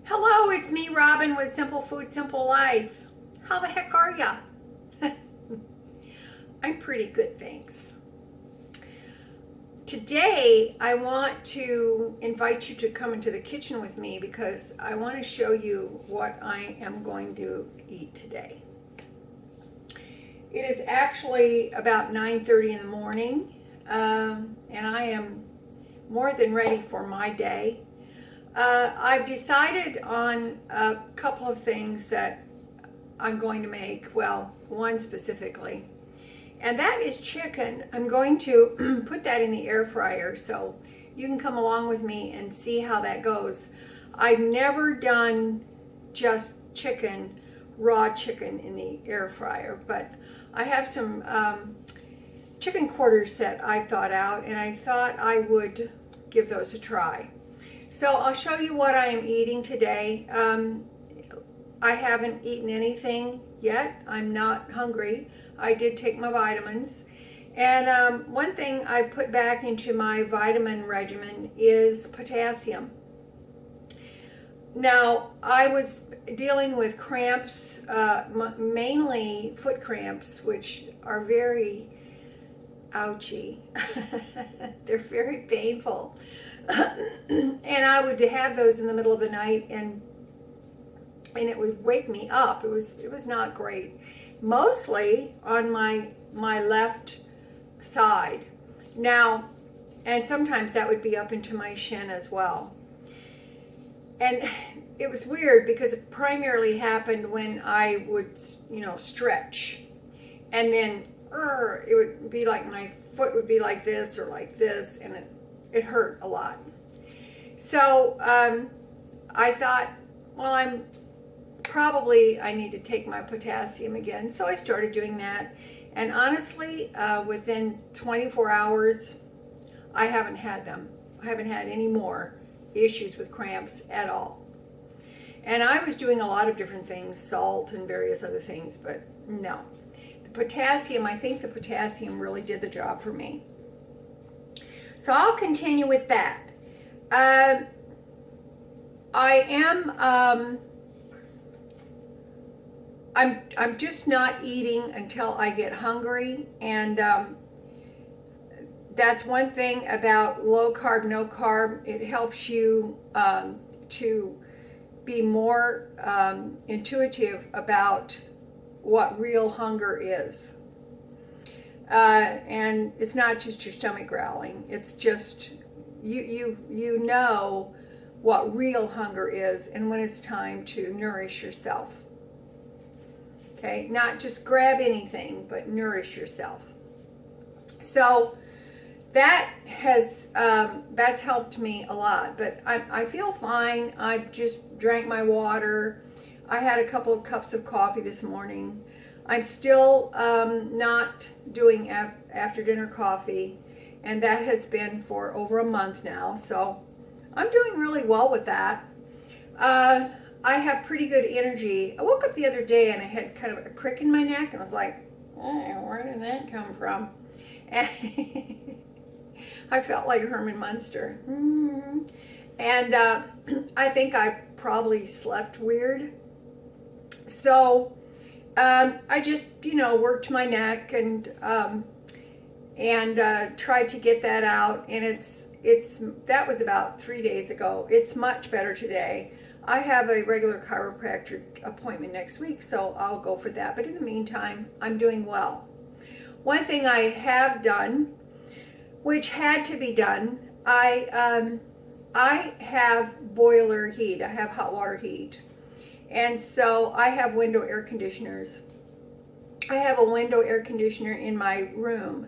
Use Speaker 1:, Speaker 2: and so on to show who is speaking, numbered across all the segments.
Speaker 1: Hello, it's me, Robin, with Simple Food, Simple Life. How the heck are ya? I'm pretty good, thanks. Today, I want to invite you to come into the kitchen with me because I want to show you what I am going to eat today. It is actually about 9:30 in the morning, and I am more than ready for my day. I've decided on a couple of things that I'm going to make, well, one specifically, and that is chicken. I'm going to put that in the air fryer, so you can come along with me and see how that goes. I've never done just chicken, raw chicken in the air fryer, but I have some chicken quarters that I've thought out, and I thought I would give those a try. So I'll show you what I am eating today. I haven't eaten anything yet. I'm not hungry. I did take my vitamins. And one thing I put back into my vitamin regimen is potassium. Now, I was dealing with cramps, mainly foot cramps, which are very ouchy. They're very painful. And I would have those in the middle of the night, and it would wake me up. It was not great. Mostly on my left side. Now, and sometimes that would be up into my shin as well. And it was weird because it primarily happened when I would, stretch. And then it would be like my foot would be like this or like this, and it hurt a lot. So I thought, well, I need to take my potassium again. So I started doing that. And honestly, within 24 hours, I haven't had them. I haven't had any more issues with cramps at all. And I was doing a lot of different things, salt and various other things, but no. Potassium, I think the potassium really did the job for me. So I'll continue with that. I'm just not eating until I get hungry, and that's one thing about low carb, no carb. It helps you to be more intuitive about what real hunger is. And it's not just your stomach growling. It's just you know what real hunger is and when it's time to nourish yourself. Okay, not just grab anything, but nourish yourself. So that has that's helped me a lot. But I feel fine. I just drank my water. I had a couple of cups of coffee this morning. I'm still not doing after dinner coffee, and that has been for over a month now. So I'm doing really well with that. I have pretty good energy. I woke up the other day and I had kind of a crick in my neck, and I was like, where did that come from? And I felt like Herman Munster. And I think I probably slept weird. So I just, worked my neck and tried to get that out. And that was about 3 days ago. It's much better today. I have a regular chiropractic appointment next week, so I'll go for that. But in the meantime, I'm doing well. One thing I have done, which had to be done, I have boiler heat. I have hot water heat. And so I have window air conditioners. I have a window air conditioner in my room.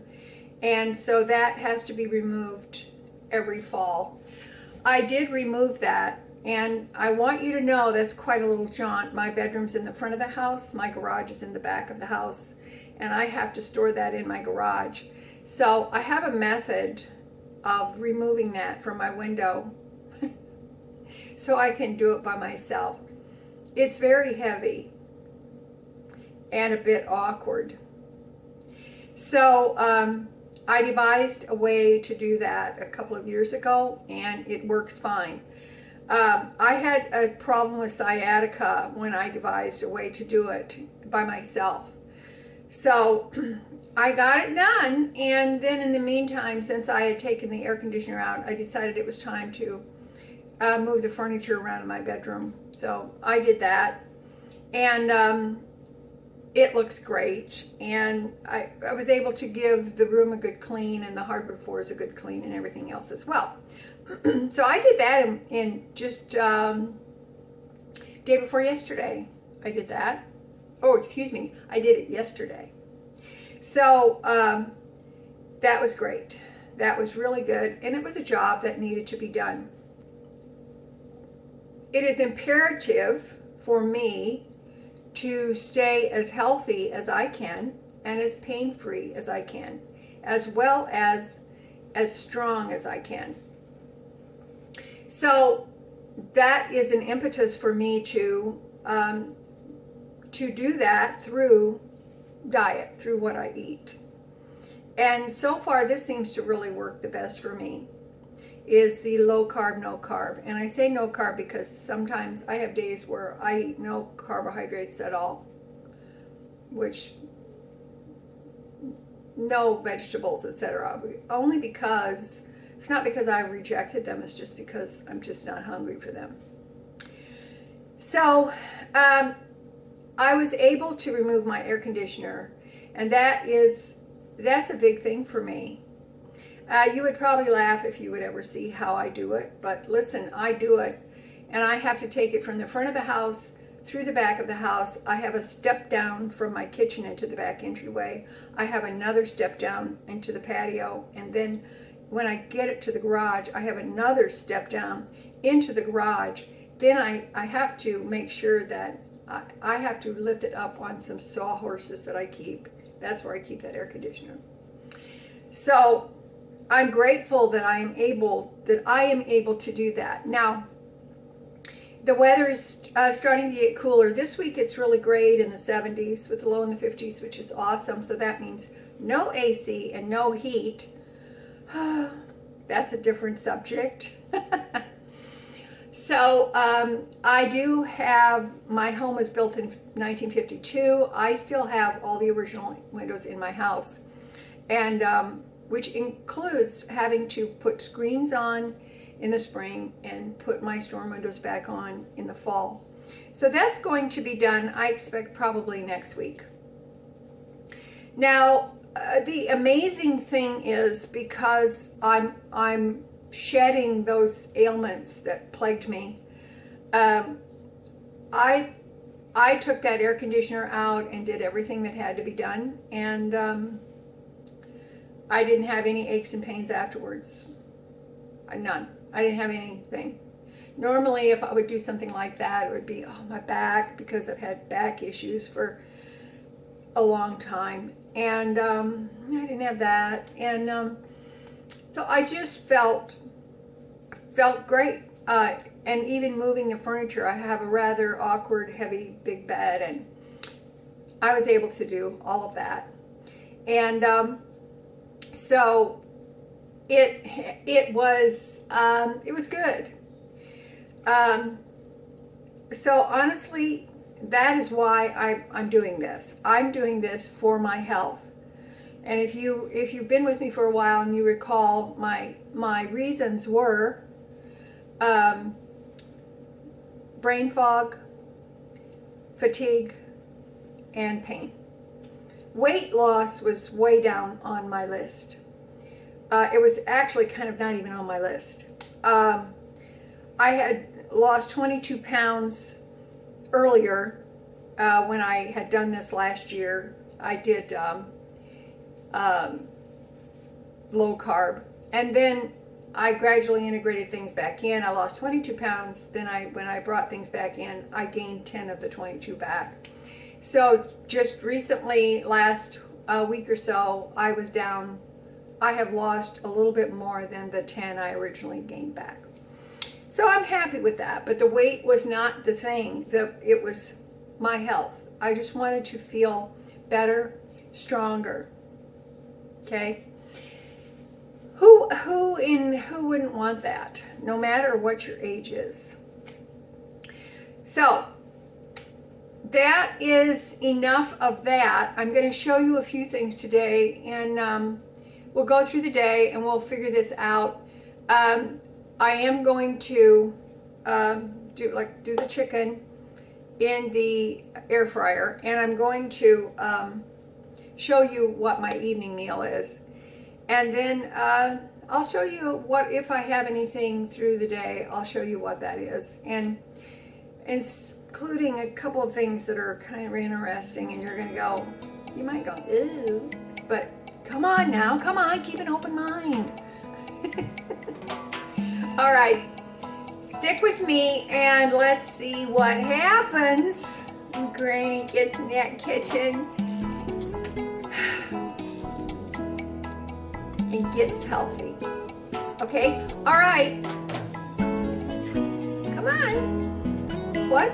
Speaker 1: And so that has to be removed every fall. I did remove that. And I want you to know that's quite a little jaunt. My bedroom's in the front of the house. My garage is in the back of the house. And I have to store that in my garage. So I have a method of removing that from my window so I can do it by myself. It's very heavy and a bit awkward. So I devised a way to do that a couple of years ago, and it works fine. I had a problem with sciatica when I devised a way to do it by myself. So I got it done, and then in the meantime, since I had taken the air conditioner out, I decided it was time to move the furniture around in my bedroom. So I did that, and it looks great, and I was able to give the room a good clean, and the hardwood floors a good clean, and everything else as well. So I did that in just day before yesterday. I did that. Oh, excuse me, I did it yesterday. So that was great. That was really good, and it was a job that needed to be done. It is imperative for me to stay as healthy as I can and as pain-free as I can, as well as strong as I can. So that is an impetus for me to do that through diet, through what I eat. And so far, this seems to really work the best for me, is the low carb, no carb. And I say no carb because sometimes I have days where I eat no carbohydrates at all, which no vegetables, etc. Only because, it's not because I rejected them, it's just because I'm just not hungry for them. So I was able to remove my air conditioner, and that's a big thing for me. You would probably laugh if you would ever see how I do it, but listen, I do it, and I have to take it from the front of the house through the back of the house. I have a step down from my kitchen into the back entryway. I have another step down into the patio, and then when I get it to the garage, I have another step down into the garage. Then I have to make sure that I have to lift it up on some sawhorses that I keep. That's where I keep that air conditioner. So I'm grateful that I am able to do that. Now, the weather is starting to get cooler. This week it's really great in the 70s with a low in the 50s, which is awesome. So that means no AC and no heat. That's a different subject. So I do have, my home was built in 1952. I still have all the original windows in my house, and which includes having to put screens on in the spring and put my storm windows back on in the fall. So that's going to be done, I expect, probably next week. Now, the amazing thing is, because I'm shedding those ailments that plagued me, I took that air conditioner out and did everything that had to be done, and I didn't have any aches and pains afterwards. None. I didn't have anything. Normally, if I would do something like that, it would be, oh, my back, because I've had back issues for a long time, and I didn't have that, and so I just felt great. And even moving the furniture, I have a rather awkward, heavy, big bed, and I was able to do all of that. And so it was good. So honestly, that is why I'm doing this. I'm doing this for my health. And if you've been with me for a while and you recall, my reasons were brain fog, fatigue, and pain. Weight loss was way down on my list. It was actually kind of not even on my list. I had lost 22 pounds earlier when I had done this last year. I did low carb, and then I gradually integrated things back in. I lost 22 pounds. Then when I brought things back in, I gained 10 of the 22 back. So just recently, last week or so, I was down. I have lost a little bit more than the 10 I originally gained back. So I'm happy with that, but the weight was not the thing. It was my health. I just wanted to feel better, stronger. Okay? Who wouldn't want that, no matter what your age is? So that is enough of that. I'm going to show you a few things today, and we'll go through the day and we'll figure this out. I am going to do the chicken in the air fryer, and I'm going to show you what my evening meal is, and then I'll show you what, if I have anything through the day, I'll show you what that is, and including a couple of things that are kind of interesting, and you're gonna go, you might go, ew, but come on now, come on, keep an open mind. All right, stick with me and let's see what happens when Granny gets in that kitchen and gets healthy. Okay, all right, come on. What?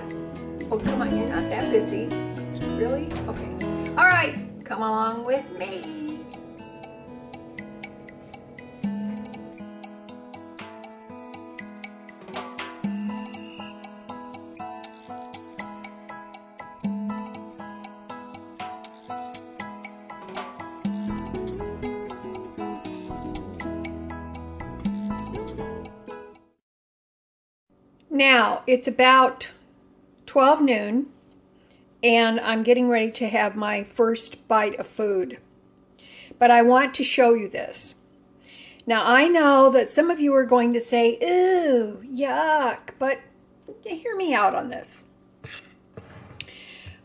Speaker 1: Oh, come on, you're not that busy. Really? Okay. All right, come along with me. Now, it's about 12 noon, and I'm getting ready to have my first bite of food. But I want to show you this. Now, I know that some of you are going to say, ew, yuck, but hear me out on this.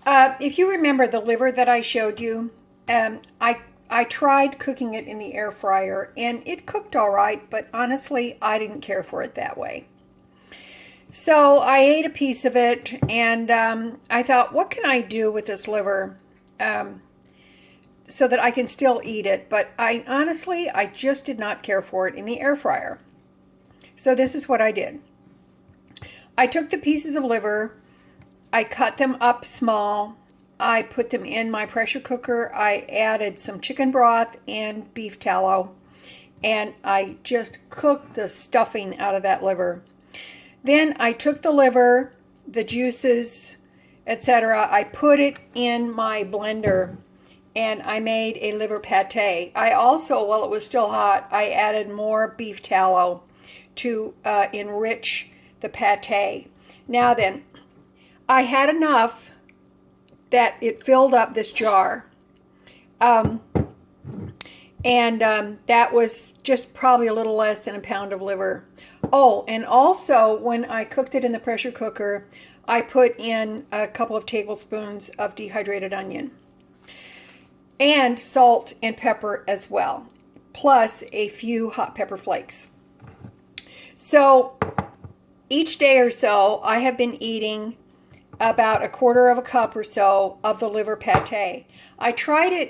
Speaker 1: If you remember the liver that I showed you, I tried cooking it in the air fryer, and it cooked all right, but honestly, I didn't care for it that way. So I ate a piece of it, and I thought, what can I do with this liver so that I can still eat it? But honestly, I just did not care for it in the air fryer. So this is what I did. I took the pieces of liver, I cut them up small, I put them in my pressure cooker, I added some chicken broth and beef tallow, and I just cooked the stuffing out of that liver. Then I took the liver, the juices, etc. I put it in my blender, and I made a liver pate. I also, while it was still hot, I added more beef tallow to enrich the pate. Now then, I had enough that it filled up this jar. That was just probably a little less than a pound of liver. Oh, and also when I cooked it in the pressure cooker, I put in a couple of tablespoons of dehydrated onion and salt and pepper as well, plus a few hot pepper flakes. So each day or so, I have been eating about a quarter of a cup or so of the liver pate. I tried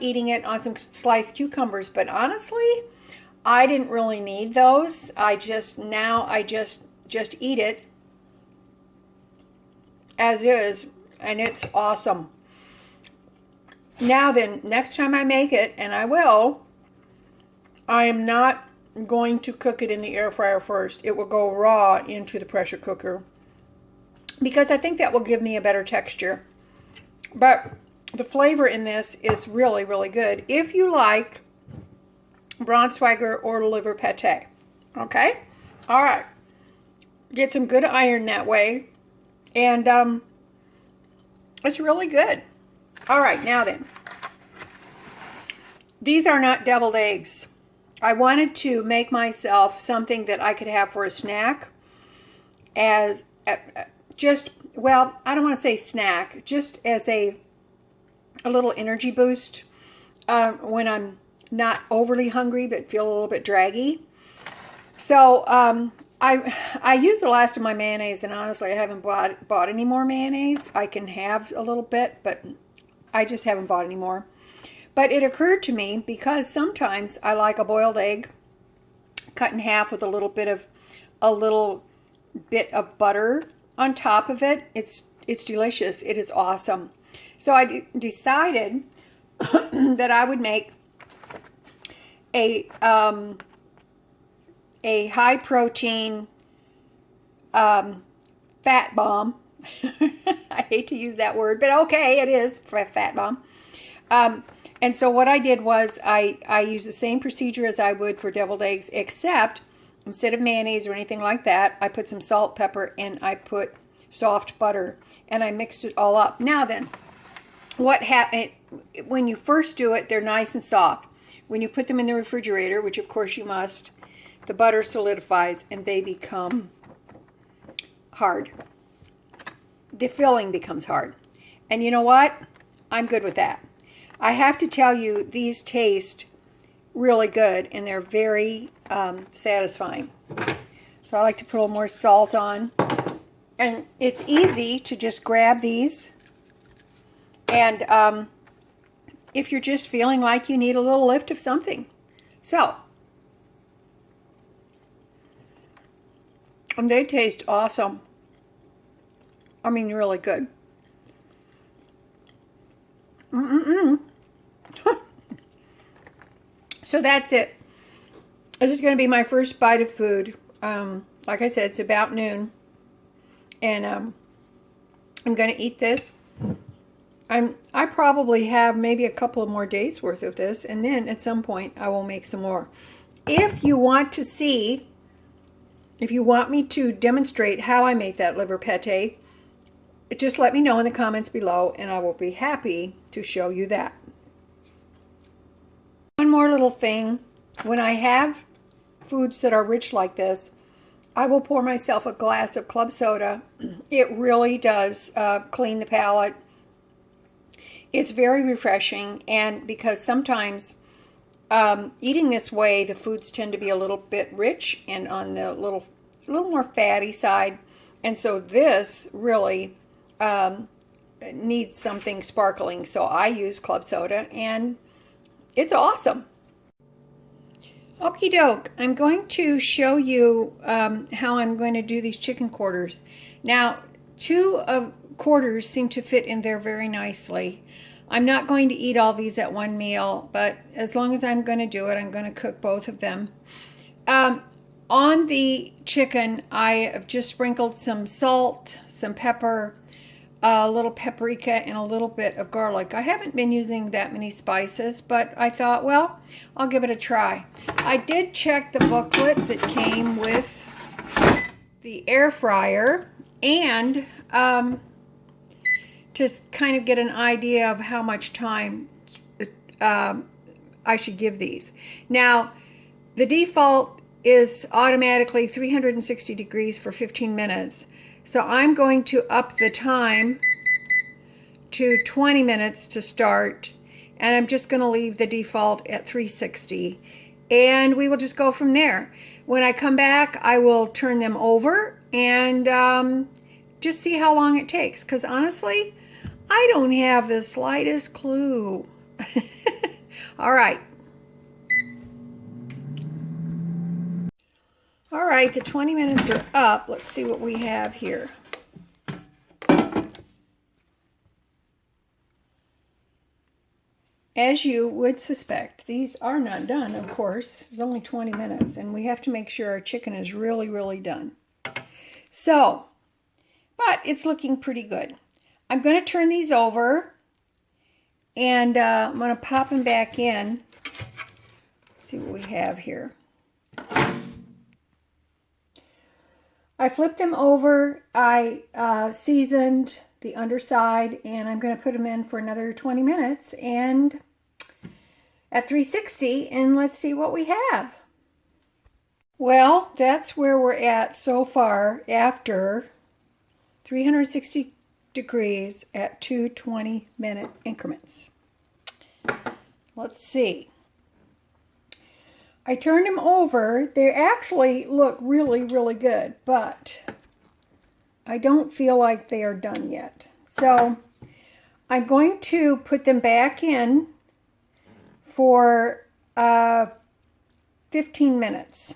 Speaker 1: eating it on some sliced cucumbers, but honestly, I didn't really need those. I just eat it as is, and it's awesome. Now then, next time I make it, and I will, I am not going to cook it in the air fryer first. It will go raw into the pressure cooker because I think that will give me a better texture. But the flavor in this is really, really good if you like Braunschweiger or liver pate. Okay? All right. Get some good iron that way. And it's really good. All right, now then. These are not deviled eggs. I wanted to make myself something that I could have for a snack as well, I don't want to say snack, just as a little energy boost when I'm not overly hungry but feel a little bit draggy. So I used the last of my mayonnaise, and honestly I haven't bought any more mayonnaise. I can have a little bit, but I just haven't bought any more. But it occurred to me, because sometimes I like a boiled egg cut in half with a little bit of butter on top of it. It's delicious. It is awesome. So I decided that I would make a high protein, fat fat bomb. I hate to use that word, but okay, it is fat bomb. And so what I did was I used the same procedure as I would for deviled eggs, except instead of mayonnaise or anything like that, I put some salt, pepper, and I put soft butter, and I mixed it all up. Now then, what happened when you first do it, they're nice and soft. When you put them in the refrigerator, which of course you must, the butter solidifies and they become hard. The filling becomes hard. And you know what? I'm good with that. I have to tell you, these taste really good and they're very satisfying. So I like to put a little more salt on. And it's easy to just grab these. And if you're just feeling like you need a little lift of something. So, and they taste awesome. I mean, really good. So that's it. This is going to be my first bite of food. Like I said, it's about noon. And I'm going to eat this. I probably have maybe a couple of more days worth of this. And then at some point, I will make some more. If you want to see, if you want me to demonstrate how I make that liver pate, just let me know in the comments below and I will be happy to show you that. One more little thing. When I have foods that are rich like this, I will pour myself a glass of club soda. It really does clean the palate. It's very refreshing, and because sometimes eating this way, the foods tend to be a little bit rich and on the little more fatty side, and so this really needs something sparkling. So I use club soda, and it's awesome. Okie doke, I'm going to show you how I'm going to do these chicken quarters. Now, 2 quarters seem to fit in there very nicely. I'm not going to eat all these at one meal, but as long as I'm going to do it, I'm going to cook both of them. On the chicken, I have just sprinkled some salt, some pepper, a little paprika, and a little bit of garlic. I haven't been using that many spices, but I thought, well, I'll give it a try. I did check the booklet that came with the air fryer, and to kind of get an idea of how much time I should give these. Now, the default is automatically 360 degrees for 15 minutes. So I'm going to up the time to 20 minutes to start, and I'm just going to leave the default at 360, and we will just go from there. When I come back, I will turn them over and just see how long it takes, because honestly, I don't have the slightest clue. All right. All right, the 20 minutes are up. Let's see what we have here. As you would suspect, these are not done, of course. It's only 20 minutes, and we have to make sure our chicken is really, really done. So, but it's looking pretty good. I'm going to turn these over, and I'm going to pop them back in. Let's see what we have here. I flipped them over, I seasoned the underside, and I'm going to put them in for another 20 minutes and at 360, and let's see what we have. Well, that's where we're at so far after 360 degrees at 2 20-minute increments. Let's see. I turned them over. They actually look really, really good, but I don't feel like they are done yet. So I'm going to put them back in for 15 minutes.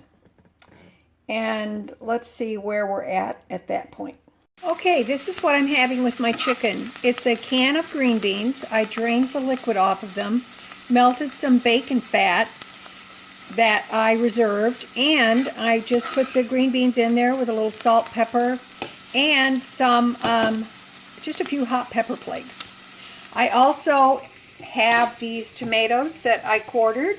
Speaker 1: And let's see where we're at that point. Okay, this is what I'm having with my chicken. It's a can of green beans. I drained the liquid off of them, melted some bacon fat that I reserved, and I just put the green beans in there with a little salt, pepper, and some, just a few hot pepper flakes. I also have these tomatoes that I quartered.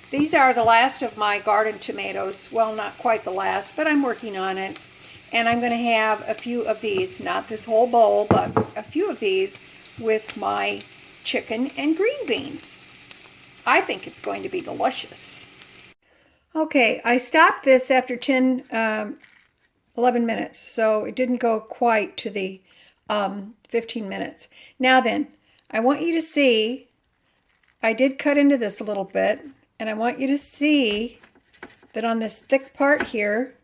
Speaker 1: These are the last of my garden tomatoes. Well, not quite the last, but I'm working on it. And I'm going to have a few of these, not this whole bowl, but a few of these with my chicken and green beans. I think it's going to be delicious. Okay, I stopped this after 11 minutes, so it didn't go quite to the 15 minutes. Now then, I want you to see, I did cut into this a little bit, and I want you to see that on this thick part here,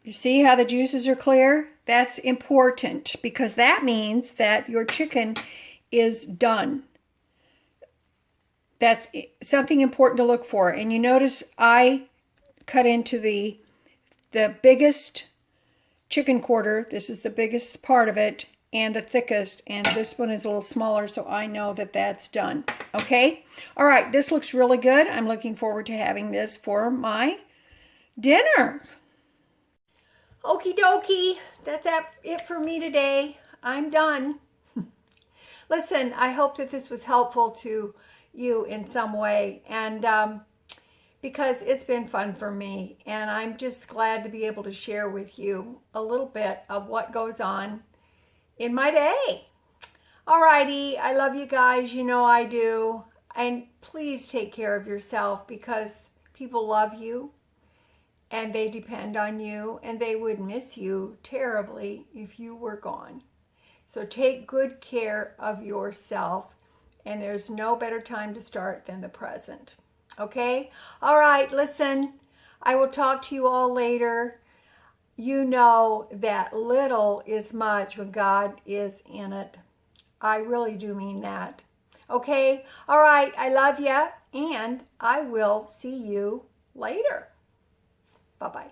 Speaker 1: you see how the juices are clear? That's important because that means that your chicken is done. That's something important to look for. And you notice I cut into the biggest chicken quarter. This is the biggest part of it and the thickest. And this one is a little smaller, so I know that that's done. Okay? All right, this looks really good. I'm looking forward to having this for my dinner. Okie dokie, that's it for me today. I'm done. Listen, I hope that this was helpful to you in some way, and because it's been fun for me, and I'm just glad to be able to share with you a little bit of what goes on in my day. Alrighty, I love you guys, you know I do, and please take care of yourself because people love you. And they depend on you, and they would miss you terribly if you were gone. So take good care of yourself, and there's no better time to start than the present. Okay? All right, listen, I will talk to you all later. You know that little is much when God is in it. I really do mean that. Okay? All right, I love you, and I will see you later. Bye-bye.